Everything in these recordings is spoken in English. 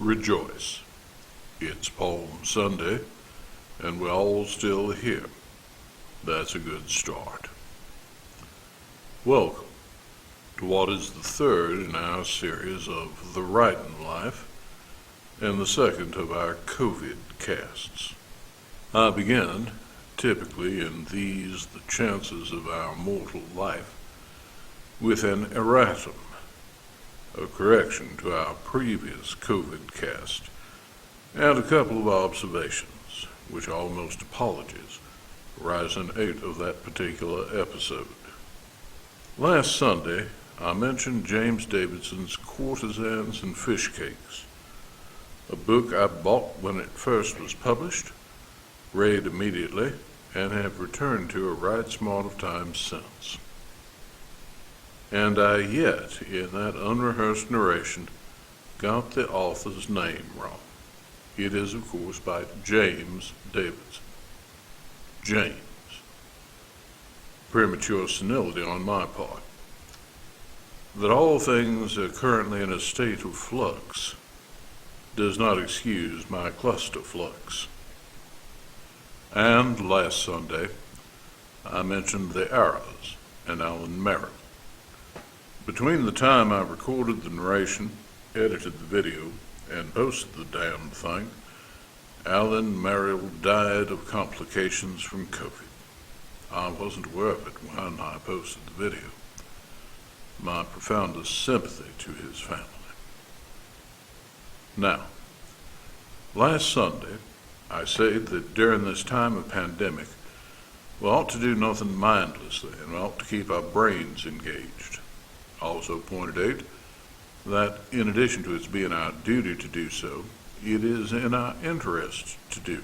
Rejoice. It's Palm Sunday, and we're all still here. That's a good start. Welcome to what is the third in our series of The Writing Life, and the second of our COVIDcasts. I begin, typically in these, the chances of our mortal life, with an erratum, a correction to our previous COVIDcast, and a couple of observations, which are almost apologies, rise in 8 of that particular episode. Last Sunday, I mentioned James Davidson's Courtesans and Fish Cakes, a book I bought when it first was published, read immediately, and have returned to a right smart of times since. And I yet, in that unrehearsed narration, got the author's name wrong. It is, of course, by James Davidson. James. Premature senility on my part. That all things are currently in a state of flux does not excuse my cluster flux. And last Sunday, I mentioned the Arrows and Alan Merrill. Between the time I recorded the narration, edited the video, and posted the damned thing, Alan Merrill died of complications from COVID. I wasn't aware of it when I posted the video. My profoundest sympathy to his family. Now, last Sunday, I said that during this time of pandemic, we ought to do nothing mindlessly and we ought to keep our brains engaged. I also pointed out that in addition to it being our duty to do so, it is in our interest to do,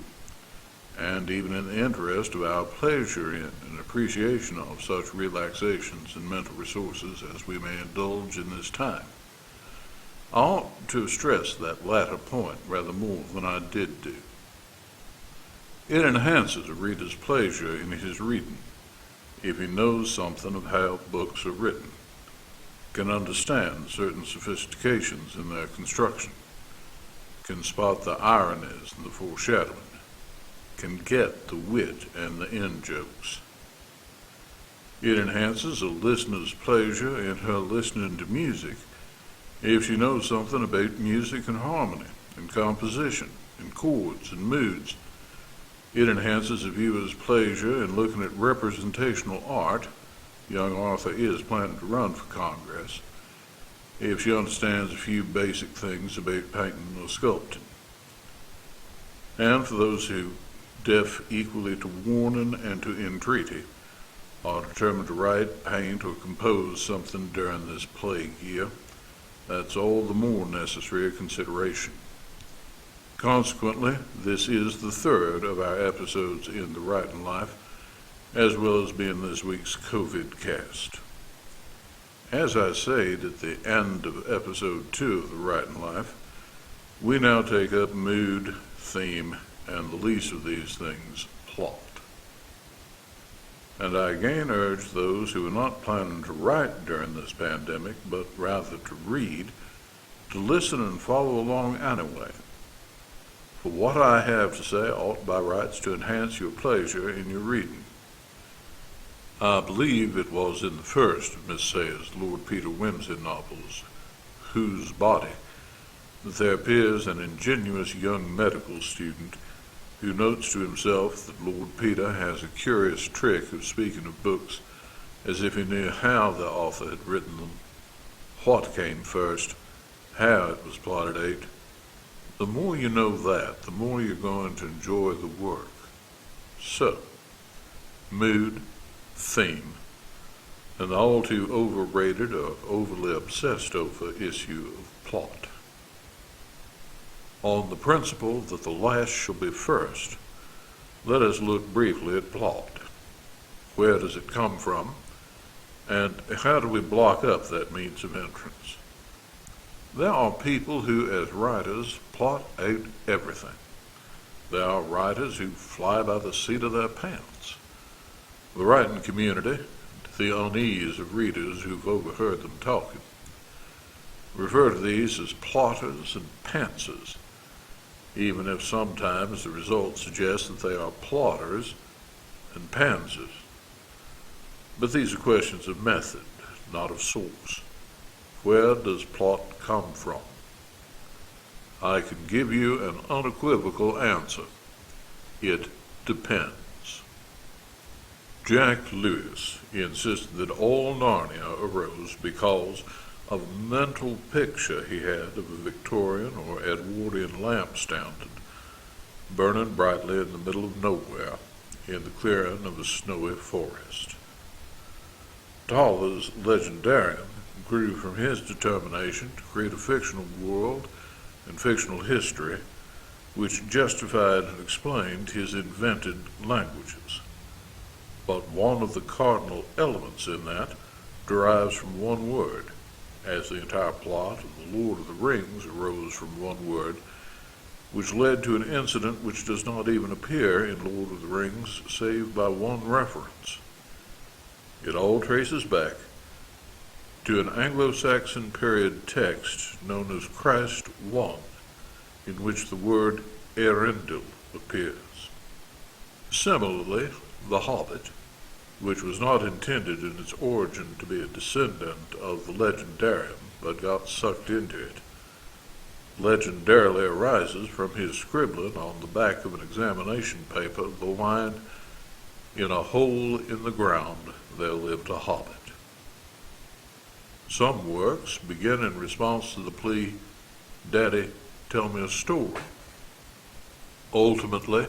and even in the interest of our pleasure in and appreciation of such relaxations and mental resources as we may indulge in this time. I ought to stress that latter point rather more than I did do. It enhances a reader's pleasure in his reading if he knows something of how books are written, can understand certain sophistications in their construction, can spot the ironies and the foreshadowing, can get the wit and the in-jokes. It enhances a listener's pleasure in her listening to music if she knows something about music and harmony and composition and chords and moods. It enhances a viewer's pleasure in looking at representational art. Young Arthur is planning to run for Congress if she understands a few basic things about painting or sculpting. And for those who, deaf equally to warning and to entreaty, are determined to write, paint, or compose something during this plague year, that's all the more necessary a consideration. Consequently, this is the third of our episodes in The Writing Life, as well as being this week's COVIDcast. As I said at the end of episode 2 of The Writing Life, we now take up mood, theme, and the least of these things, plot. And I again urge those who are not planning to write during this pandemic, but rather to read, to listen and follow along anyway. For what I have to say ought by rights to enhance your pleasure in your reading. I believe it was in the first of Miss Sayers' Lord Peter Wimsey novels, Whose Body, that there appears an ingenuous young medical student who notes to himself that Lord Peter has a curious trick of speaking of books as if he knew how the author had written them, what came first, how it was plotted out. The more you know that, the more you're going to enjoy the work. So, mood, theme, an all too overrated or overly obsessed over issue of plot. On the principle that the last shall be first, let us look briefly at plot. Where does it come from, and how do we block up that means of entrance? There are people who, as writers, plot out everything. There are writers who fly by the seat of their pants. The writing community, to the unease of readers who've overheard them talking, refer to these as plotters and pantsers, even if sometimes the results suggest that they are plotters and pantsers. But these are questions of method, not of source. Where does plot come from? I can give you an unequivocal answer. It depends. Jack Lewis insisted that all Narnia arose because of a mental picture he had of a Victorian or Edwardian lamp standard burning brightly in the middle of nowhere in the clearing of a snowy forest. Toller's Legendarium grew from his determination to create a fictional world and fictional history which justified and explained his invented languages. But one of the cardinal elements in that derives from one word, as the entire plot of The Lord of the Rings arose from one word, which led to an incident which does not even appear in Lord of the Rings save by one reference. It all traces back to an Anglo-Saxon period text known as Christ I, in which the word Eärendil appears. Similarly, The Hobbit, which was not intended in its origin to be a descendant of the Legendarium, but got sucked into it, legendarily arises from his scribbling on the back of an examination paper the line, "In a hole in the ground there lived a hobbit." Some works begin in response to the plea, "Daddy, tell me a story." Ultimately,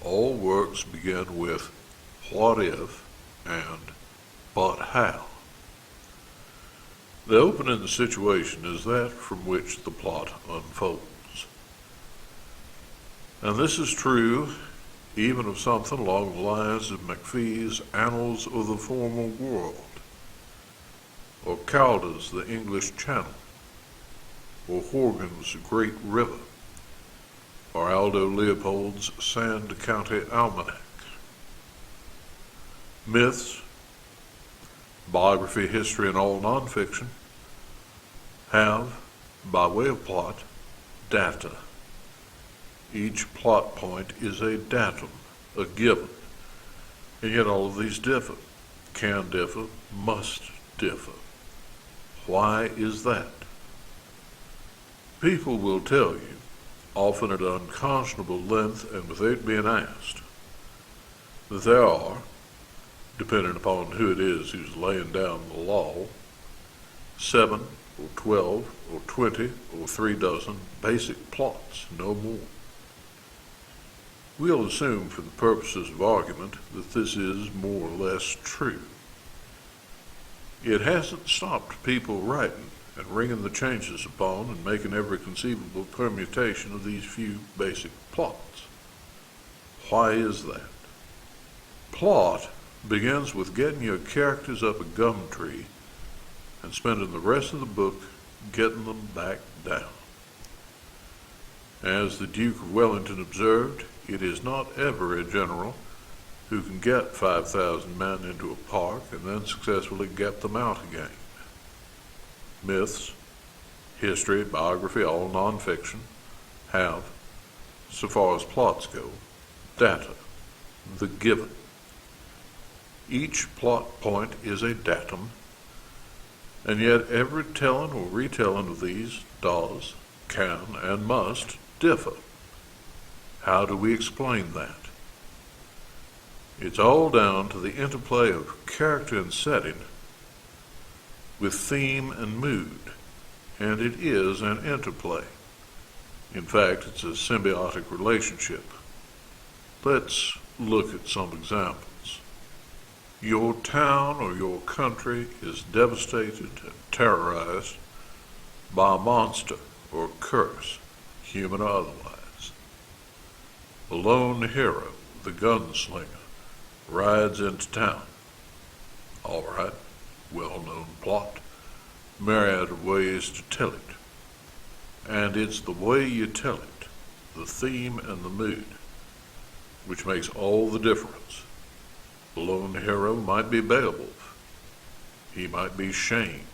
all works begin with "what if" and "but how." The opening situation is that from which the plot unfolds. And this is true even of something along the lines of McPhee's Annals of the Formal World, or Cowder's The English Channel, or Horgan's Great River, or Aldo Leopold's Sand County Almanac. Myths, biography, history, and all nonfiction have, by way of plot, data. Each plot point is a datum, a given, and yet all of these differ, can differ, must differ. Why is that? People will tell you, often at unconscionable length and without being asked, that there are, depending upon who it is who's laying down the law, 7 or 12 or 20 or 3 dozen basic plots, no more. We'll assume for the purposes of argument that this is more or less true. It hasn't stopped people writing and ringing the changes upon and making every conceivable permutation of these few basic plots. Why is that? Plot begins with getting your characters up a gum tree and spending the rest of the book getting them back down. As the Duke of Wellington observed, it is not ever a general who can get 5,000 men into a park and then successfully get them out again. Myths, history, biography, all nonfiction, have, so far as plots go, data, the given. Each plot point is a datum, and yet every telling or retelling of these does, can, and must differ. How do we explain that? It's all down to the interplay of character and setting with theme and mood, and it is an interplay. In fact, it's a symbiotic relationship. Let's look at some examples. Your town or your country is devastated and terrorized by a monster or curse, human or otherwise. A lone hero, the gunslinger, rides into town. All right, well-known plot, myriad of ways to tell it. And it's the way you tell it, the theme and the mood, which makes all the difference. The lone hero might be Beowulf. He might be Shane.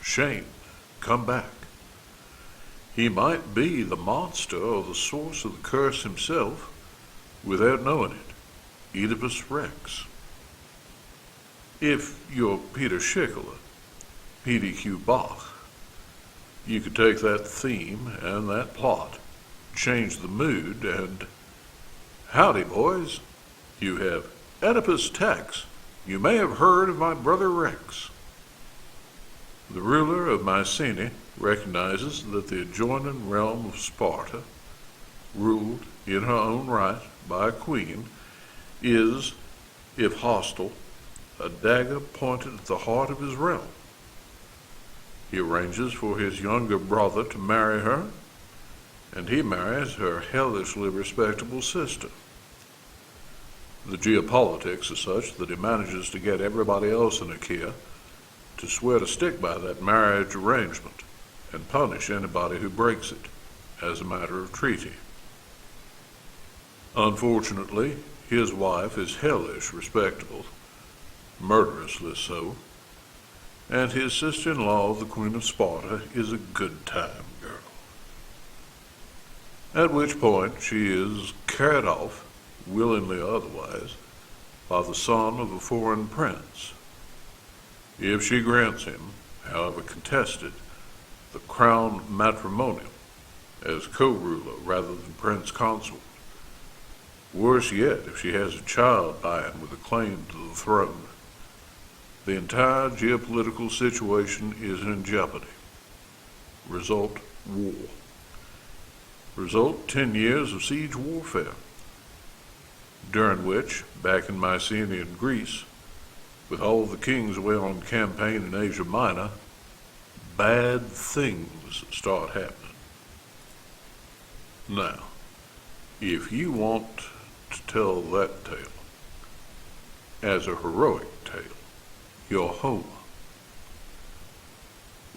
Shane, come back. He might be the monster or the source of the curse himself without knowing it. Oedipus Rex. If you're Peter Schickele, P.D.Q. Bach, you could take that theme and that plot, change the mood, and howdy, boys. You have Oedipus Tex. You may have heard of my brother Rex. The ruler of Mycenae recognizes that the adjoining realm of Sparta, ruled in her own right by a queen, is, if hostile, a dagger pointed at the heart of his realm. He arranges for his younger brother to marry her, and he marries her hellishly respectable sister. The geopolitics are such that he manages to get everybody else in Achaia to swear to stick by that marriage arrangement and punish anybody who breaks it as a matter of treaty. Unfortunately, his wife is hellish respectable, murderously so, and his sister-in-law, the Queen of Sparta, is a good-time girl. At which point she is carried off, willingly or otherwise, by the son of a foreign prince. If she grants him, however contested, the crown matrimonial as co-ruler rather than prince consort. Worse yet, if she has a child by him with a claim to the throne, the entire geopolitical situation is in jeopardy. Result, war. Result, 10 years of siege warfare, during which, back in Mycenaean Greece, with all the kings away on campaign in Asia Minor, bad things start happening. Now, if you want to tell that tale as a heroic tale, you're Homer.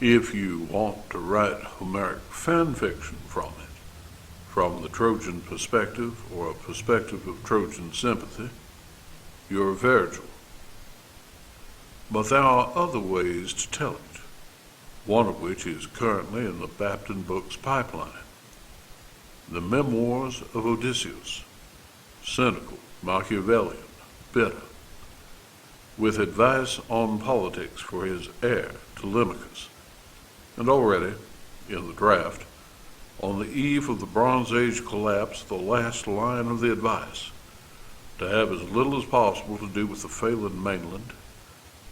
If you want to write Homeric fan fiction from it, from the Trojan perspective or a perspective of Trojan sympathy, you're Virgil. But there are other ways to tell it, one of which is currently in the Bapton Books pipeline. The Memoirs of Odysseus, cynical, Machiavellian, bitter, with advice on politics for his heir, Telemachus, and already, in the draft, on the eve of the Bronze Age collapse, the last line of the advice, to have as little as possible to do with the failing mainland,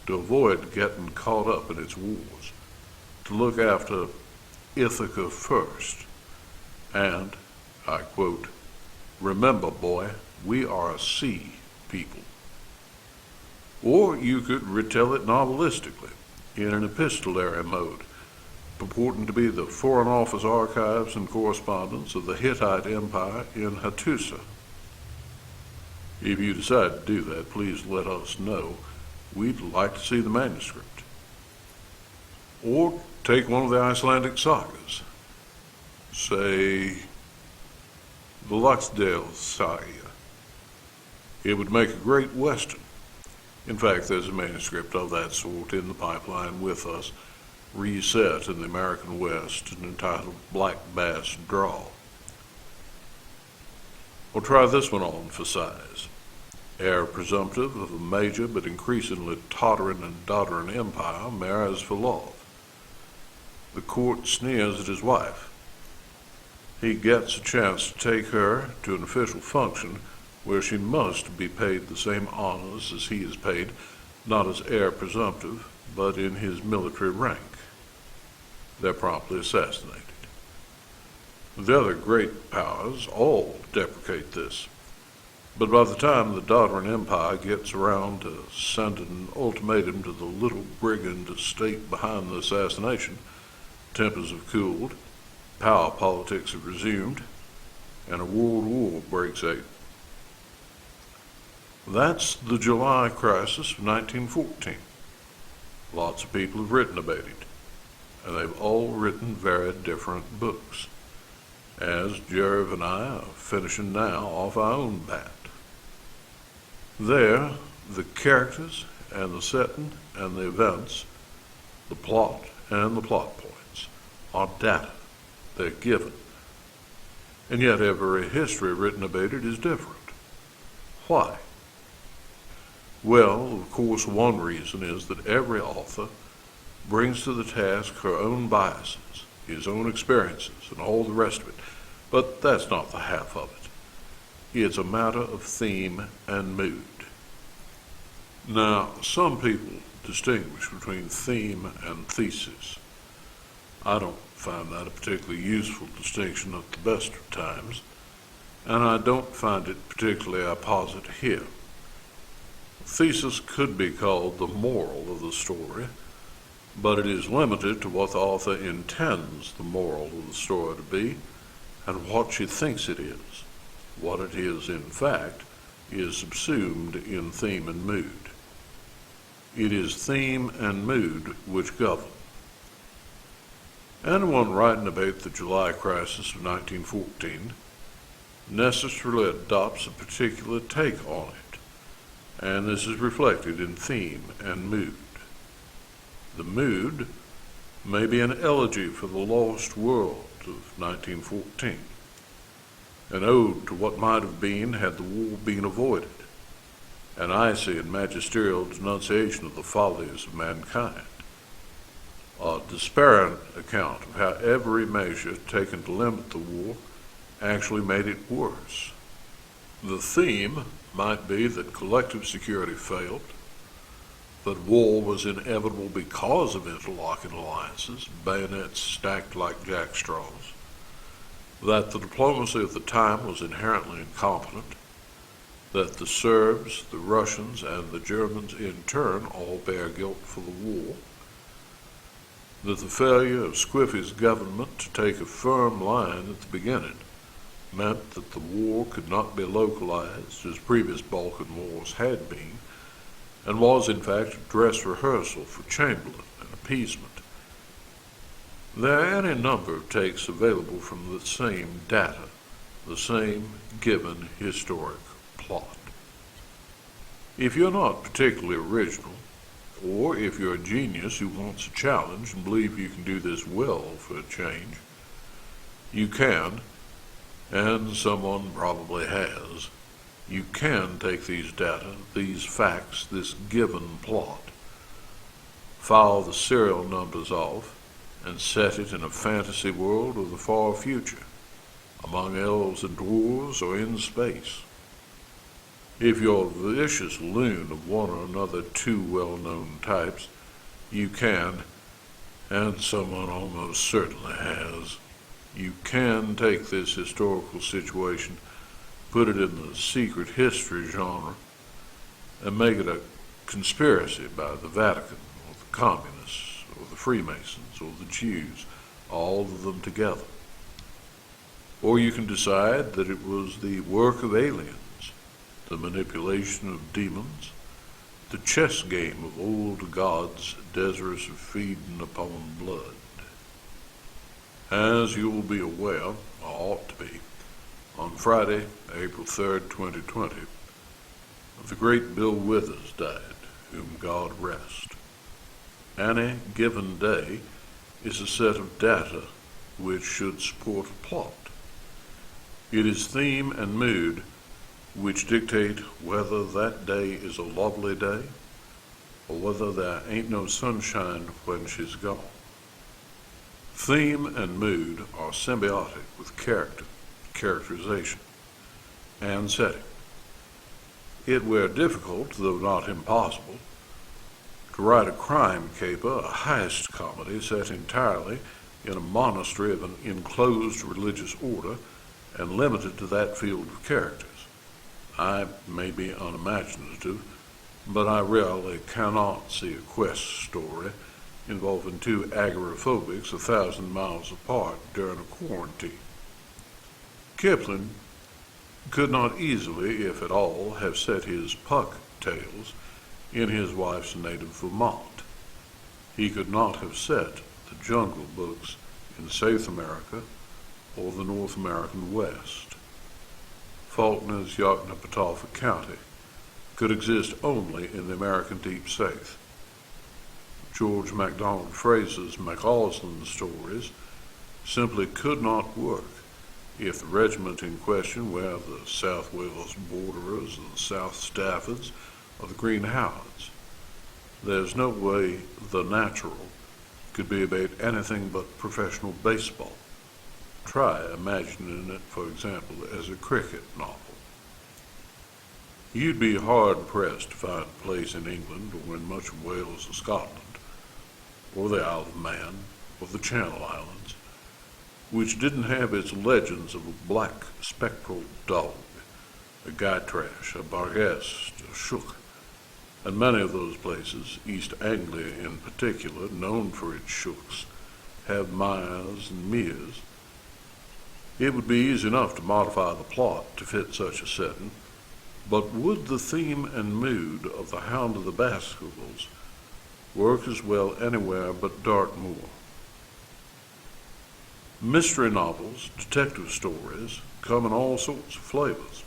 to avoid getting caught up in its wars, to look after Ithaca first, and, I quote, "Remember, boy, we are a sea people." Or you could retell it novelistically, in an epistolary mode, purporting to be the Foreign Office archives and correspondence of the Hittite Empire in Hattusa. If you decide to do that, please let us know. We'd like to see the manuscript. Or take one of the Icelandic sagas, say the Laxdale saga. It would make a great Western. In fact, there's a manuscript of that sort in the pipeline with us, reset in the American West and entitled Black Bass Draw. We'll try this one on for size. Heir presumptive of a major but increasingly tottering and doddering empire marries for love. The court sneers at his wife. He gets a chance to take her to an official function where she must be paid the same honors as he is paid, not as heir presumptive, but in his military rank. They're promptly assassinated. The other great powers all deprecate this. But by the time the doddering empire gets around to sending an ultimatum to the little brigand state behind the assassination, tempers have cooled, power politics have resumed, and a world war breaks out. That's the July crisis of 1914. Lots of people have written about it, and they've all written very different books, as Jerv and I are finishing now off our own bat. There, the characters and the setting and the events, the plot and the plot points, are data. They're given. And yet every history written about it is different. Why? Well, of course, one reason is that every author brings to the task her own biases, his own experiences, and all the rest of it. But that's not the half of it. It's a matter of theme and mood. Now, some people distinguish between theme and thesis. I don't find that a particularly useful distinction at the best of times, and I don't find it particularly apposite here. Thesis could be called the moral of the story, but it is limited to what the author intends the moral of the story to be and what she thinks it is. What it is, in fact, is subsumed in theme and mood. It is theme and mood which govern. Anyone writing about the July crisis of 1914 necessarily adopts a particular take on it, and this is reflected in theme and mood. The mood may be an elegy for the lost world of 1914, an ode to what might have been had the war been avoided, an icy and magisterial denunciation of the follies of mankind, a despairing account of how every measure taken to limit the war actually made it worse. The theme might be that collective security failed, that war was inevitable because of interlocking alliances, bayonets stacked like jackstraws, that the diplomacy of the time was inherently incompetent, that the Serbs, the Russians, and the Germans in turn all bear guilt for the war, that the failure of Squiffy's government to take a firm line at the beginning meant that the war could not be localized as previous Balkan wars had been, and was in fact a dress rehearsal for Chamberlain and appeasement. There are any number of takes available from the same data, the same given historic plot. If you're not particularly original, or if you're a genius who wants a challenge and believe you can do this well for a change, you can, and someone probably has, you can take these data, these facts, this given plot, file the serial numbers off, and set it in a fantasy world of the far future, among elves and dwarves or in space. If you're a vicious loon of one or another two well-known types, you can, and someone almost certainly has, you can take this historical situation, put it in the secret history genre, and make it a conspiracy by the Vatican, or the Communists, or the Freemasons, or the Jews, all of them together. Or you can decide that it was the work of aliens, the manipulation of demons, the chess game of old gods desirous of feeding upon blood. As you will be aware, or ought to be, on Friday, April 3rd, 2020, the great Bill Withers died, whom God rest. Any given day is a set of data which should support a plot. It is theme and mood which dictate whether that day is a lovely day or whether there ain't no sunshine when she's gone. Theme and mood are symbiotic with character, characterization, and setting. It were difficult, though not impossible, to write a crime caper, a heist comedy set entirely in a monastery of an enclosed religious order and limited to that field of characters. I may be unimaginative, but I really cannot see a quest story involving two agoraphobics 1,000 miles apart during a quarantine. Kipling could not easily, if at all, have set his Puck tales in his wife's native Vermont. He could not have set the Jungle Books in South America or the North American West. Faulkner's Yoknapatawpha County could exist only in the American Deep South. George MacDonald Fraser's McAusland stories simply could not work if the regiment in question were the South Wales Borderers, or the South Staffords, or the Green Howards. There's no way the natural could be about anything but professional baseball. Try imagining it, for example, as a cricket novel. You'd be hard-pressed to find a place in England or in much of Wales or Scotland, or the Isle of Man, or the Channel Islands, which didn't have its legends of a black spectral dog, a Gytrash, a Barghest, a Shook, and many of those places, East Anglia in particular, known for its Shooks, have Myas and Mias. It would be easy enough to modify the plot to fit such a setting, but would the theme and mood of The Hound of the Baskervilles work as well anywhere but Dartmoor? Mystery novels, detective stories, come in all sorts of flavors.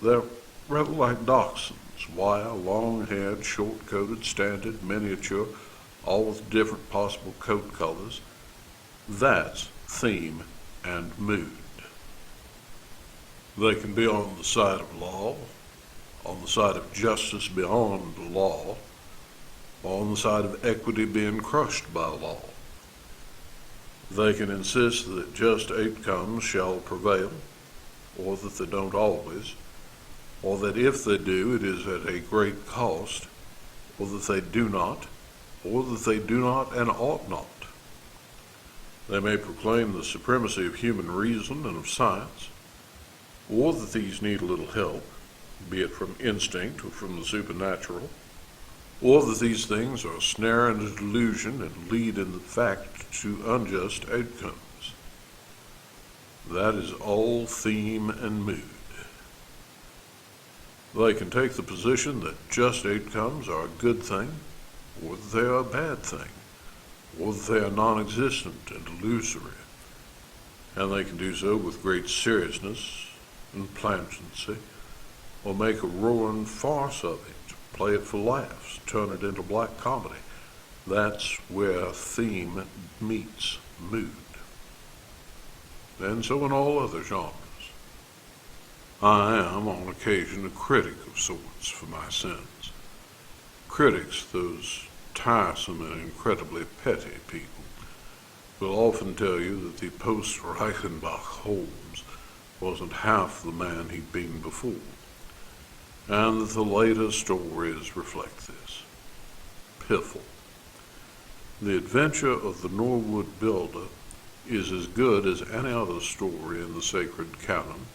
They're rather like dachshunds, wire, long-haired, short-coated, standard, miniature, all with different possible coat colors. That's theme and mood. They can be on the side of law, on the side of justice beyond the law, or on the side of equity being crushed by law. They can insist that just outcomes shall prevail, or that they don't always, or that if they do, it is at a great cost, or that they do not, or that they do not and ought not. They may proclaim the supremacy of human reason and of science, or that these need a little help, be it from instinct or from the supernatural, or that these things are a snare and a delusion and lead in fact to unjust outcomes. That is all theme and mood. They can take the position that just outcomes are a good thing, or that they are a bad thing, or that they are non-existent and illusory, and they can do so with great seriousness and plantancy, or make a roaring farce of it, play it for laughs, turn it into black comedy. That's where theme meets mood. And so in all other genres. I am, on occasion, a critic of sorts for my sins. Critics, those tiresome and incredibly petty people, will often tell you that the post-Reichenbach Holmes wasn't half the man he'd been before, and that the later stories reflect this. Piffle. The adventure of the Norwood Builder is as good as any other story in the sacred canon,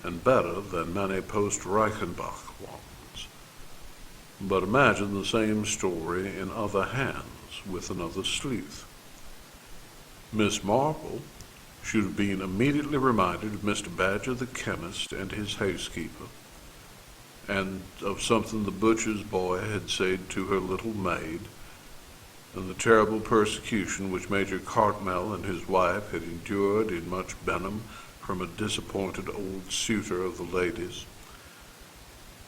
and better than many post-Reichenbach ones. But imagine the same story in other hands with another sleuth. Miss Marple should have been immediately reminded of Mr. Badger the chemist and his housekeeper, and of something the butcher's boy had said to her little maid, and the terrible persecution which Major Cartmel and his wife had endured in much Benham from a disappointed old suitor of the lady's.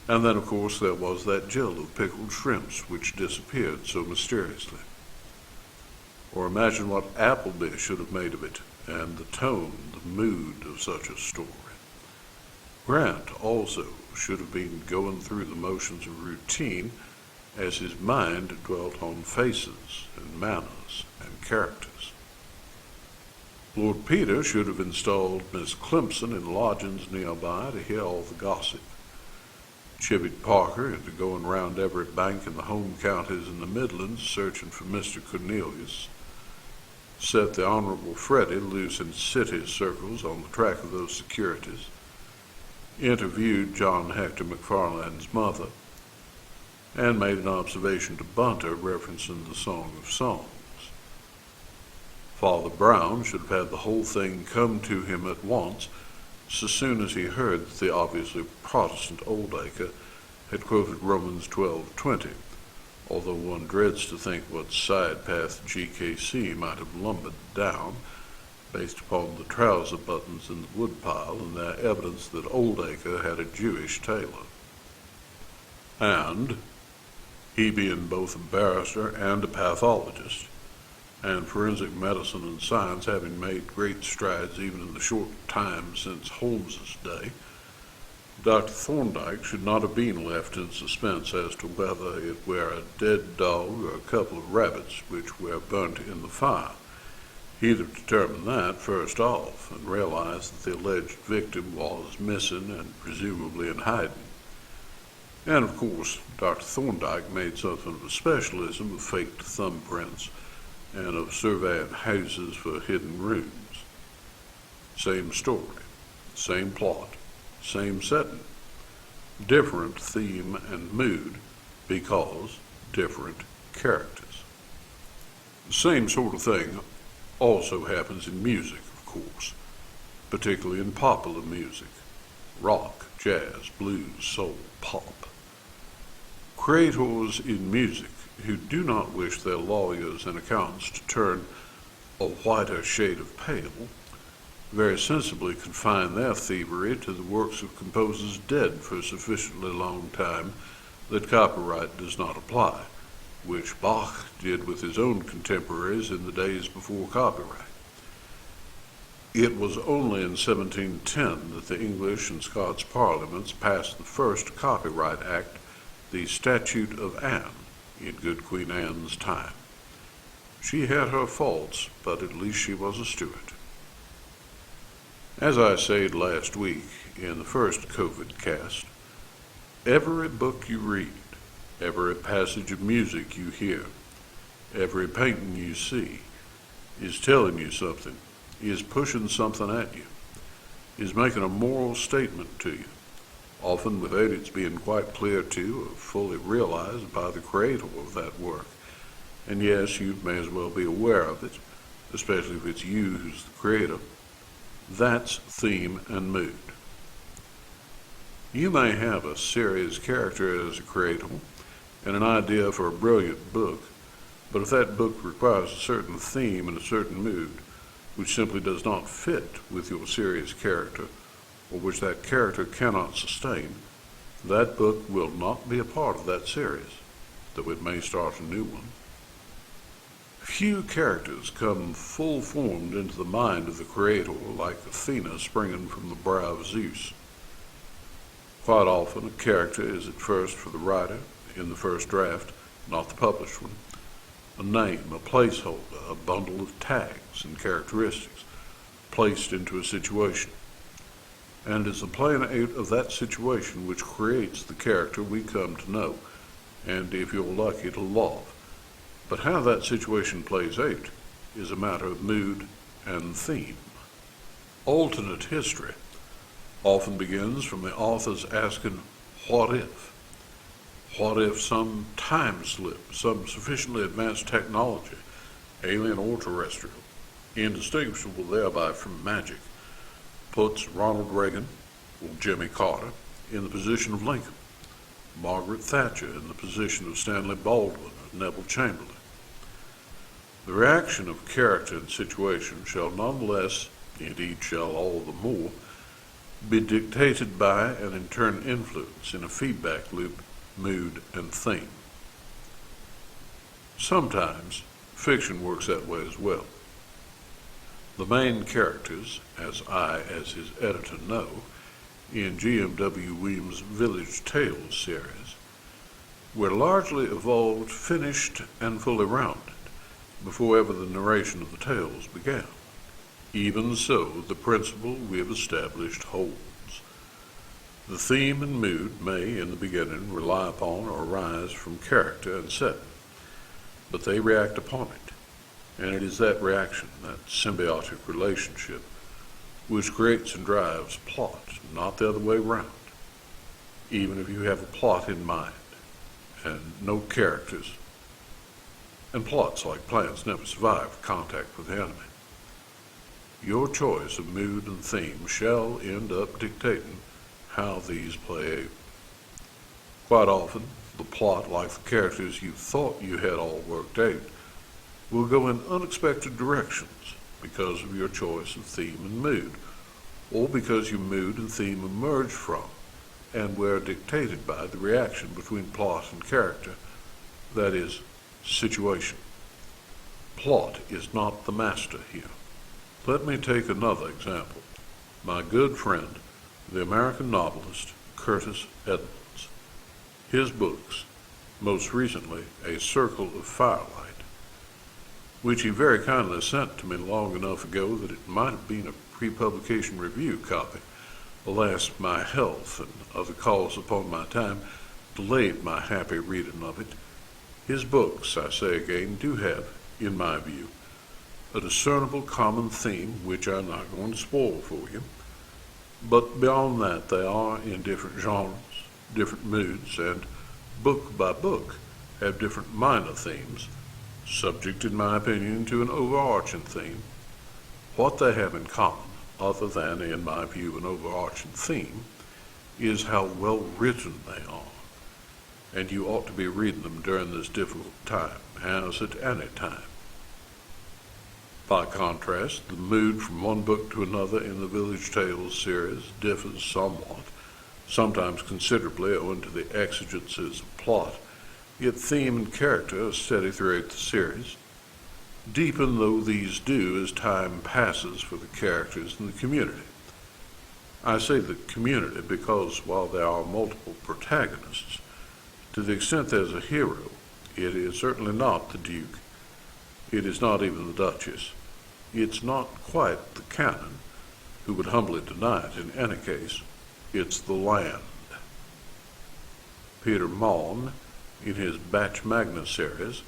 And then, of course, there was that Jill of pickled shrimps which disappeared so mysteriously. Or imagine what Appleby should have made of it, and the tone, the mood of such a story. Grant also should have been going through the motions of routine as his mind dwelt on faces and manners and characters. Lord Peter should have installed Miss Clemson in lodgings nearby to hear all the gossip. Chivied Parker into going round every bank in the home counties in the Midlands searching for Mr. Cornelius. Set the Honorable Freddie loose in city circles on the track of those securities. Interviewed John Hector McFarlane's mother, and made an observation to Bunter referencing the Song of Songs. Father Brown should have had the whole thing come to him at once so soon as he heard that the obviously Protestant Oldacre had quoted Romans 12:20, although one dreads to think what side path GKC might have lumbered down based upon the trouser buttons in the woodpile and their evidence that Oldacre had a Jewish tailor. And, he being both a barrister and a pathologist, and forensic medicine and science having made great strides even in the short time since Holmes's day, Dr. Thorndyke should not have been left in suspense as to whether it were a dead dog or a couple of rabbits which were burnt in the fire. He'd have determined that first off, and realized that the alleged victim was missing and presumably in hiding. And of course, Dr. Thorndyke made something of a specialism of faked thumbprints and of surveying houses for hidden rooms. Same story, same plot, same setting, different theme and mood because different characters. The same sort of thing also happens in music, of course, particularly in popular music, rock, jazz, blues, soul, pop. Creators in music who do not wish their lawyers and accountants to turn a whiter shade of pale very sensibly confine their thievery to the works of composers dead for a sufficiently long time that copyright does not apply, which Bach did with his own contemporaries in the days before copyright. It was only in 1710 that the English and Scots parliaments passed the first Copyright Act, the Statute of Anne, in good Queen Anne's time. She had her faults, but at least she was a Stuart. As I said last week in the first COVIDcast, every book you read, every passage of music you hear, every painting you see, is telling you something, is pushing something at you, is making a moral statement to you, often without its being quite clear to or fully realized by the creator of that work. And yes, you may as well be aware of it, especially if it's you who's the creator. That's theme and mood. You may have a serious character as a creator and an idea for a brilliant book, but if that book requires a certain theme and a certain mood, which simply does not fit with your serious character, or which that character cannot sustain, that book will not be a part of that series, though it may start a new one. Few characters come full-formed into the mind of the creator like Athena springing from the brow of Zeus. Quite often a character is at first for the writer, in the first draft, not the published one, a name, a placeholder, a bundle of tags and characteristics placed into a situation. And it is the playing out of that situation which creates the character we come to know, and if you're lucky, to love. But how that situation plays out is a matter of mood and theme. Alternate history often begins from the author's asking, what if? What if some time slip, some sufficiently advanced technology, alien or terrestrial, indistinguishable thereby from magic, puts Ronald Reagan or Jimmy Carter in the position of Lincoln, Margaret Thatcher in the position of Stanley Baldwin or Neville Chamberlain. The reaction of character and situation shall nonetheless, indeed shall all the more, be dictated by and in turn influence in a feedback loop, mood, and theme. Sometimes fiction works that way as well. The main characters, as I, as his editor, know, in G.M.W. Weems' Village Tales series, were largely evolved, finished, and fully rounded before ever the narration of the tales began. Even so, the principle we have established holds. The theme and mood may, in the beginning, rely upon or arise from character and setting, but they react upon it, and it is that reaction, that symbiotic relationship, which creates and drives plot, not the other way round. Even if you have a plot in mind, and no characters, and plots like plans never survive contact with the enemy, your choice of mood and theme shall end up dictating how these play out. Quite often, the plot, like the characters you thought you had all worked out, will go in unexpected directions because of your choice of theme and mood, or because your mood and theme emerge from and were dictated by the reaction between plot and character, that is, situation. Plot is not the master here. Let me take another example. My good friend, the American novelist Curtis Edmonds. His books, most recently A Circle of Firelight, which he very kindly sent to me long enough ago that it might have been a pre-publication review copy. Alas, my health and other calls upon my time delayed my happy reading of it. His books, I say again, do have, in my view, a discernible common theme, which I'm not going to spoil for you. But beyond that, they are in different genres, different moods, and book by book have different minor themes, subject, in my opinion, to an overarching theme. What they have in common, other than, in my view, an overarching theme, is how well written they are. And you ought to be reading them during this difficult time, as at any time. By contrast, the mood from one book to another in the Village Tales series differs somewhat, sometimes considerably owing to the exigencies of plot, yet theme and character are steady throughout the series, deepen though these do as time passes for the characters and the community. I say the community because while there are multiple protagonists, to the extent there's a hero, it is certainly not the Duke. It is not even the Duchess. It's not quite the Canon, who would humbly deny it in any case. It's the land. Peter Maughan, in his Batch Magna series,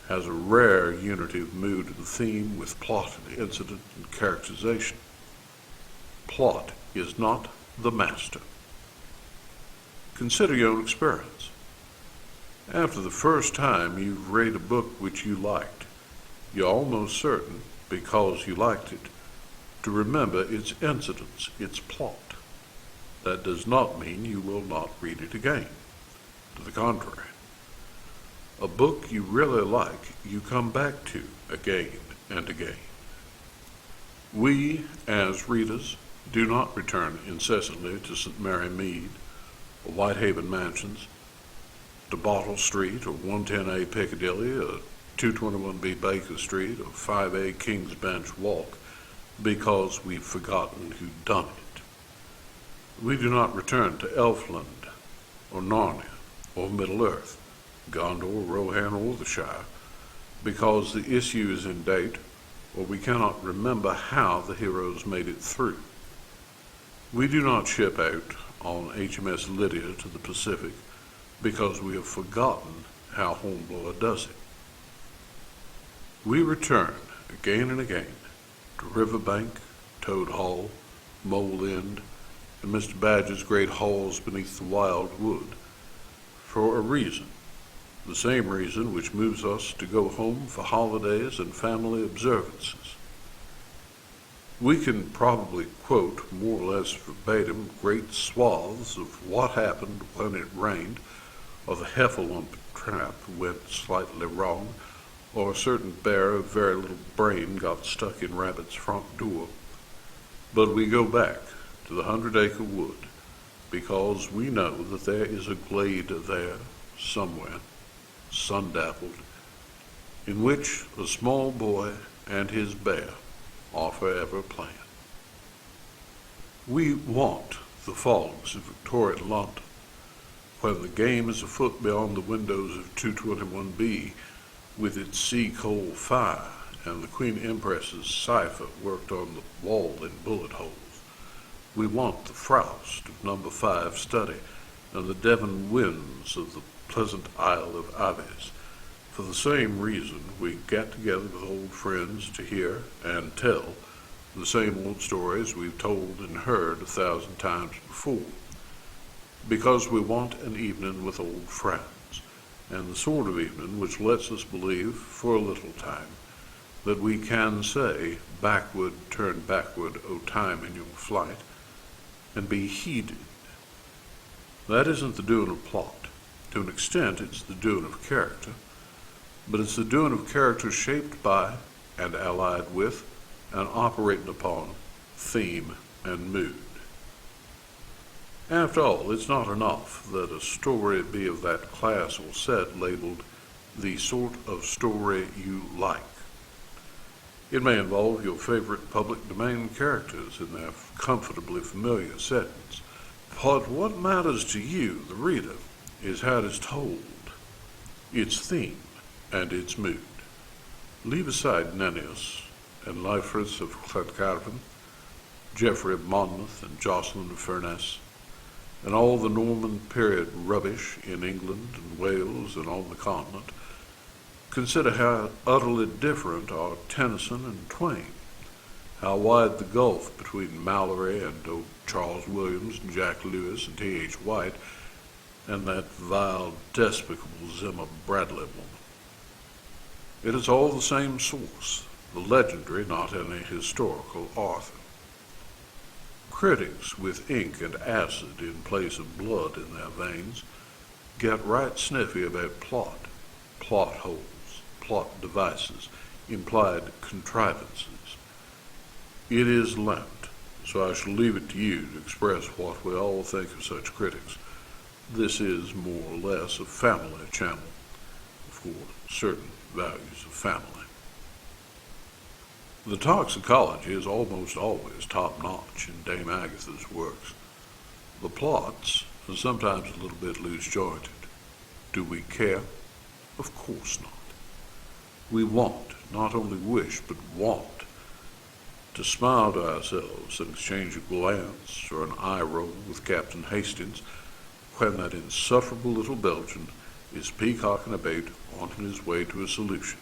has a rare unity of mood and theme with plot and incident and characterization. Plot is not the master. Consider your own experience. After the first time you've read a book which you liked, you're almost certain, because you liked it, to remember its incidents, its plot. That does not mean you will not read it again. To the contrary. A book you really like, you come back to again and again. We, as readers, do not return incessantly to St. Mary Mead, or Whitehaven Mansions, to Bottle Street, or 110A Piccadilly, or 221B Baker Street, or 5A King's Bench Walk, because we've forgotten who'd done it. We do not return to Elfland, or Narnia, or Middle-earth, Gondor, Rohan, or the Shire, because the issue is in date, or we cannot remember how the heroes made it through. We do not ship out on HMS Lydia to the Pacific because we have forgotten how Hornblower does it. We return again and again to Riverbank, Toad Hall, Mole End, and Mr. Badger's great halls beneath the wild wood for a reason, the same reason which moves us to go home for holidays and family observances. We can probably quote, more or less verbatim, great swaths of what happened when it rained, or the heffalump trap went slightly wrong, or a certain bear of very little brain got stuck in Rabbit's front door. But we go back to the 100-acre wood because we know that there is a glade there somewhere, sun-dappled, in which a small boy and his bear are forever playing. We want the fogs of Victorian London, when the game is afoot beyond the windows of 221B, with its sea coal fire and the Queen Empress's cipher worked on the wall in bullet holes. We want the frost of number 5 study and the Devon winds of the pleasant Isle of Aves. For the same reason, we get together with old friends to hear and tell the same old stories we've told and heard 1,000 times before. Because we want an evening with old friends, and the sort of evening which lets us believe, for a little time, that we can say, backward, turn backward, O time in your flight, and be heeded. That isn't the doing of plot. To an extent, it's the doing of character, but it's the doing of character shaped by, and allied with, and operating upon theme and mood. After all, it's not enough that a story be of that class or set labeled the sort of story you like. It may involve your favorite public domain characters in their comfortably familiar settings. But what matters to you, the reader, is how it is told, its theme, and its mood. Leave aside Nennius and Leifrith of Cloncarvan, Geoffrey of Monmouth and Jocelyn of Furness, and all the Norman period rubbish in England and Wales and on the continent. Consider how utterly different are Tennyson and Twain, how wide the gulf between Mallory and old Charles Williams and Jack Lewis and T.H. White, and that vile, despicable Zimmer Bradley woman. It is all the same source, the legendary, not any historical author. Critics with ink and acid in place of blood in their veins get right sniffy about plot holes, plot devices, implied contrivances. It is Lent, so I shall leave it to you to express what we all think of such critics. This is more or less a family channel for certain values of family. The toxicology is almost always top-notch in Dame Agatha's works. The plots are sometimes a little bit loose-jointed. Do we care? Of course not. We want, not only wish, but want, to smile to ourselves and exchange a glance or an eye roll with Captain Hastings when that insufferable little Belgian is peacocking about on his way to a solution.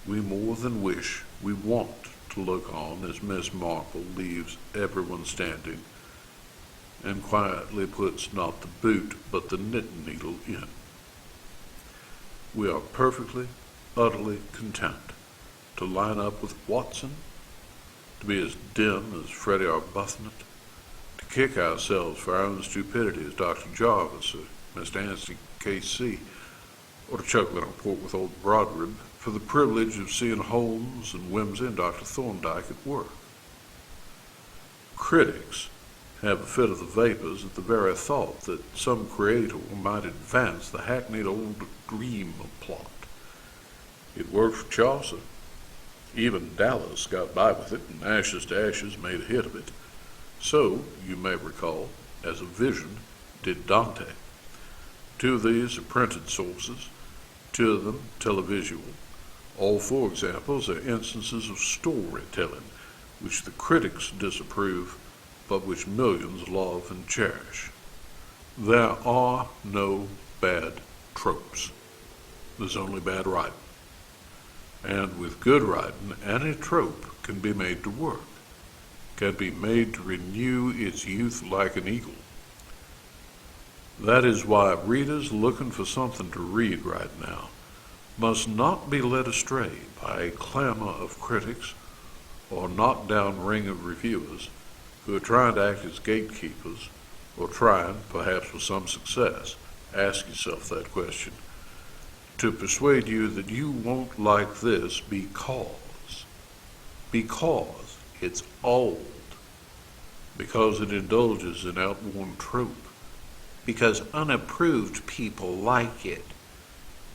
We more than wish, we want to look on as Miss Marple leaves everyone standing and quietly puts not the boot but the knitting needle in. We are perfectly, utterly content to line up with Watson, to be as dim as Freddie Arbuthnot, to kick ourselves for our own stupidity as Dr. Jarvis or Mr. Anstey K.C., or to chuckle in a port with old Brodrib for the privilege of seeing Holmes and Wimsey and Dr. Thorndyke at work. Critics have a fit of the vapors at the very thought that some creator might advance the hackneyed old dream of plot. It worked for Chaucer. Even Dallas got by with it, and Ashes to Ashes made a hit of it. So, you may recall, as a vision, did Dante. Two of these are printed sources, two of them televisual. All four examples are instances of storytelling, which the critics disapprove, but which millions love and cherish. There are no bad tropes. There's only bad writing. And with good writing, any trope can be made to work, can be made to renew its youth like an eagle. That is why readers looking for something to read right now must not be led astray by a clamor of critics or knockdown ring of reviewers who are trying to act as gatekeepers, or trying, perhaps with some success, ask yourself that question, to persuade you that you won't like this because it's old, because it indulges in outworn trope, because unapproved people like it,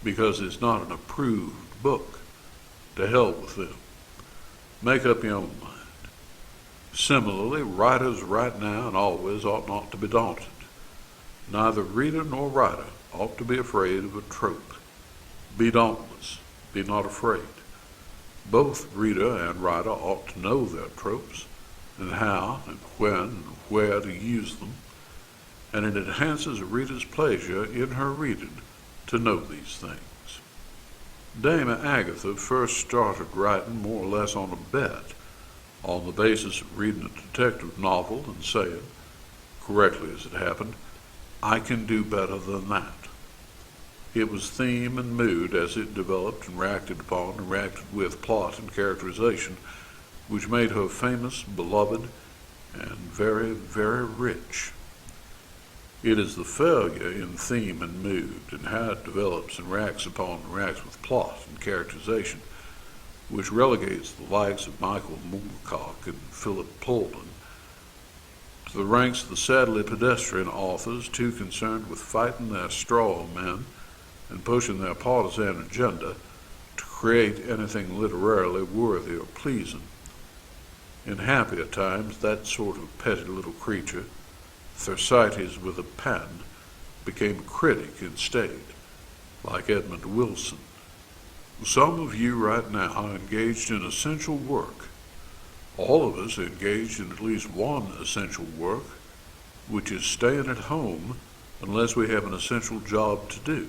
because it's not an approved book. To hell with them. Make up your own mind. Similarly, writers right now and always ought not to be daunted. Neither reader nor writer ought to be afraid of a trope. Be dauntless. Be not afraid. Both reader and writer ought to know their tropes, and how and when and where to use them, and it enhances a reader's pleasure in her reading to know these things. Dame Agatha first started writing more or less on a bet, on the basis of reading a detective novel and saying, correctly as it happened, I can do better than that. It was theme and mood as it developed and reacted upon and reacted with plot and characterization, which made her famous, beloved, and very, very rich. It is the failure in theme and mood and how it develops and reacts upon and reacts with plot and characterization which relegates the likes of Michael Moorcock and Philip Pullman to the ranks of the sadly pedestrian authors too concerned with fighting their straw men and pushing their partisan agenda to create anything literarily worthy or pleasing. In happier times, that sort of petty little creature, Thersites with a pen, became a critic instead, like Edmund Wilson. Some of you right now are engaged in essential work. All of us are engaged in at least one essential work, which is staying at home unless we have an essential job to do,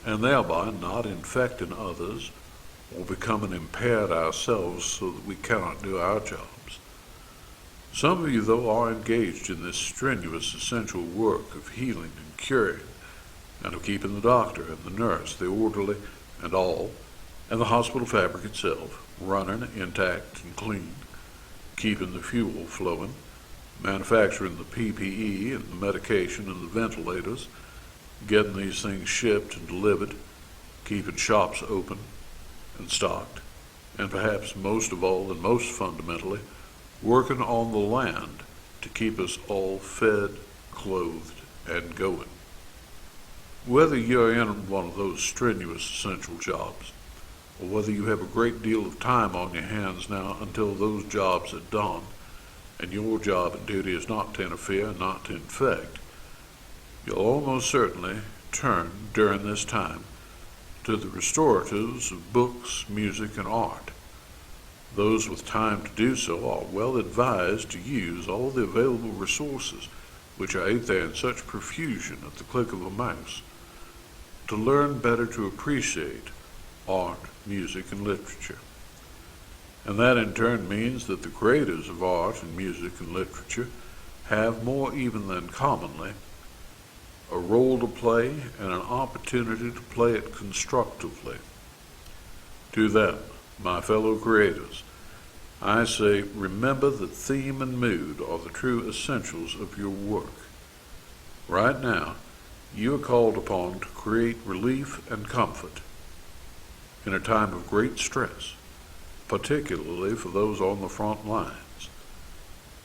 and thereby not infecting others or becoming impaired ourselves so that we cannot do our jobs. Some of you, though, are engaged in this strenuous essential work of healing and curing, and of keeping the doctor and the nurse, the orderly and all, and the hospital fabric itself running intact and clean, keeping the fuel flowing, manufacturing the PPE and the medication and the ventilators, getting these things shipped and delivered, keeping shops open and stocked, and perhaps most of all and most fundamentally, working on the land to keep us all fed, clothed, and going. Whether you're in one of those strenuous essential jobs, or whether you have a great deal of time on your hands now until those jobs are done, and your job and duty is not to interfere, not to infect, you'll almost certainly turn during this time to the restoratives of books, music, and art. Those with time to do so are well advised to use all the available resources, which are out there in such profusion at the click of a mouse, to learn better to appreciate art, music, and literature. And that in turn means that the creators of art and music and literature have, more even than commonly, a role to play and an opportunity to play it constructively. To them, my fellow creators, I say, remember that theme and mood are the true essentials of your work. Right now, you are called upon to create relief and comfort in a time of great stress, particularly for those on the front lines.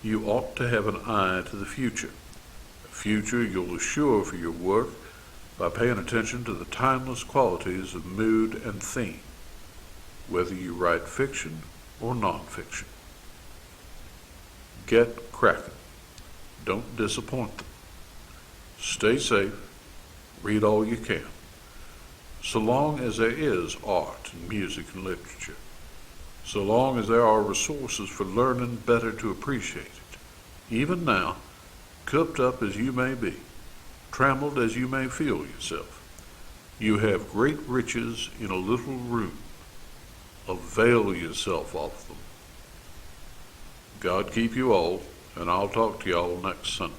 You ought to have an eye to the future, a future you'll assure for your work by paying attention to the timeless qualities of mood and theme, whether you write fiction or nonfiction. Get cracking. Don't disappoint them. Stay safe. Read all you can. So long as there is art and music and literature, so long as there are resources for learning better to appreciate it, even now, cupped up as you may be, trammeled as you may feel yourself, you have great riches in a little room. Avail yourself of them. God keep you all, and I'll talk to you all next Sunday.